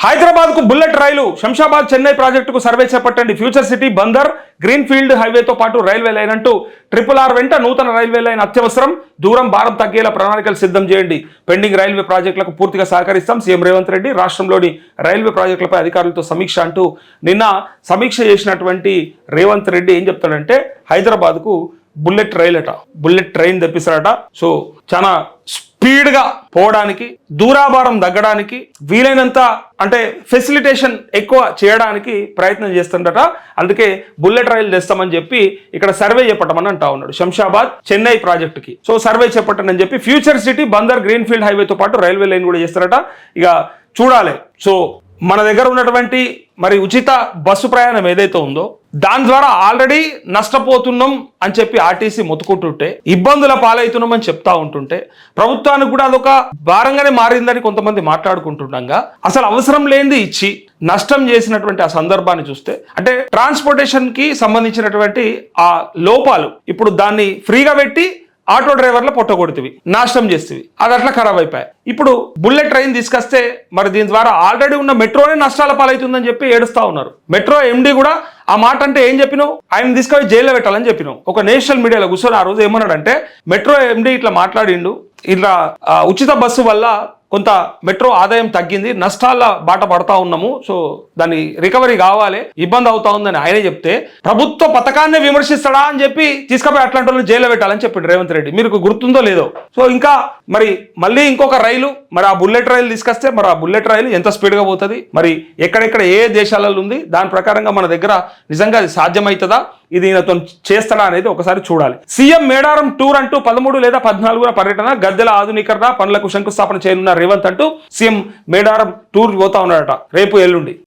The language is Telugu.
హైదరాబాద్ కు బుల్లెట్ రైలు శంషాబాద్ చెన్నై ప్రాజెక్టుకు సర్వే చేపట్టండి. Future city Bandar greenfield హైవేతో పాటు రైల్వే లైన్ అంటూ RRR వెంట నూతన రైల్వే లైన్ అత్యవసరం. దూరం భారం తగ్గేలా ప్రణాళికలు సిద్ధం చేయండి. పెండింగ్ రైల్వే ప్రాజెక్టులకు పూర్తిగా సహకరిస్తాం. సీఎం రేవంత్ రెడ్డి రాష్ట్రంలోని రైల్వే ప్రాజెక్టులపై అధికారులతో సమీక్ష అంటూ నిన్న సమీక్ష చేసినటువంటి రేవంత్ రెడ్డి ఏం చెప్తాడంటే హైదరాబాద్కు బుల్లెట్ రైలు అట, బుల్లెట్ ట్రైన్ తెప్పిస్తారట. సో చాలా స్పీడ్గా పోవడానికి, దూరాభారం తగ్గడానికి, వీలైనంత అంటే ఫెసిలిటేషన్ ఎక్కువ చేయడానికి ప్రయత్నం చేస్తుండట. అందుకే బుల్లెట్ రైలు తెస్తామని చెప్పి ఇక్కడ సర్వే చేపట్టమని అంటా ఉన్నాడు శంషాబాద్ చెన్నై ప్రాజెక్టుకి. సో సర్వే చేపట్టండి అని చెప్పి future city Bandar greenfield హైవేతో పాటు రైల్వే లైన్ కూడా చేస్తారట. ఇక చూడాలి. సో మన దగ్గర ఉన్నటువంటి మరి ఉచిత బస్సు ప్రయాణం ఏదైతే ఉందో దాని ద్వారా ఆల్రెడీ నష్టపోతున్నాం అని చెప్పి ఆర్టీసీ మొత్తుకుంటుంటే, ఇబ్బందుల పాలవుతున్నాం అని చెప్తా ఉంటుంటే, ప్రభుత్వానికి కూడా అదొక భారంగానే మారిందని కొంతమంది మాట్లాడుకుంటుండగా అసలు అవసరం లేనిది ఇచ్చి నష్టం చేసినటువంటి ఆ సందర్భాన్ని చూస్తే, అంటే ట్రాన్స్పోర్టేషన్ కి సంబంధించినటువంటి ఆ లోపాలు ఇప్పుడు దాన్ని ఫ్రీగా పెట్టి ఆటో డ్రైవర్ల పొట్టగొడుతుంది, నాశనం చేస్తుంది, అది అట్లా ఖరాబ్ అయిపోయాయి. ఇప్పుడు బుల్లెట్ ట్రైన్ తీసుకొస్తే మరి దీని ద్వారా ఆల్రెడీ ఉన్న మెట్రోనే నష్టాల పాలవుతుందని చెప్పి ఏడుస్తా ఉన్నారు. మెట్రో ఎండి కూడా ఆ మాట అంటే ఏం చెప్పినావు, ఆయన తీసుకొని జైల్లో పెట్టాలని చెప్పినావు. ఒక నేషనల్ మీడియాలో కూర్చొని ఆ రోజు ఏమన్నాడంటే మెట్రో ఎండి ఇట్లా మాట్లాడిండు, ఇట్లా ఉచిత బస్సు వల్ల కొంత మెట్రో ఆదాయం తగ్గింది, నష్టాల బాట పడతా ఉన్నాము, సో దాన్ని రికవరీ కావాలి, ఇబ్బంది అవుతా ఉందని ఆయనే చెప్తే ప్రభుత్వ పథకాన్ని విమర్శిస్తాడా అని చెప్పి తీసుకుపోయి అట్లాంటి వాళ్ళని జైల్లో పెట్టాలని చెప్పిండు రేవంత్ రెడ్డి. మీకు గుర్తుందో లేదో. సో ఇంకా మరి మళ్ళీ ఇంకొక రైలు, మరి ఆ బుల్లెట్ రైలు తీసుకొస్తే మరి ఆ బుల్లెట్ రైలు ఎంత స్పీడ్గా పోతుంది, మరి ఎక్కడెక్కడ ఏ దేశాలలో ఉంది, దాని ప్రకారంగా మన దగ్గర నిజంగా అది సాధ్యమవుతుందా, ఇది ఈయనతో చేస్తాడా అనేది ఒకసారి చూడాలి. సీఎం మేడారం టూర్ అంటూ 13 లేదా 14 పర్యటన, గద్దెల ఆధునీకరణ పనులకు శంకుస్థాపన చేయనున్న రేవంత్ అంటూ సీఎం మేడారం టూర్ పోతా ఉన్నాడట రేపు ఎల్లుండి.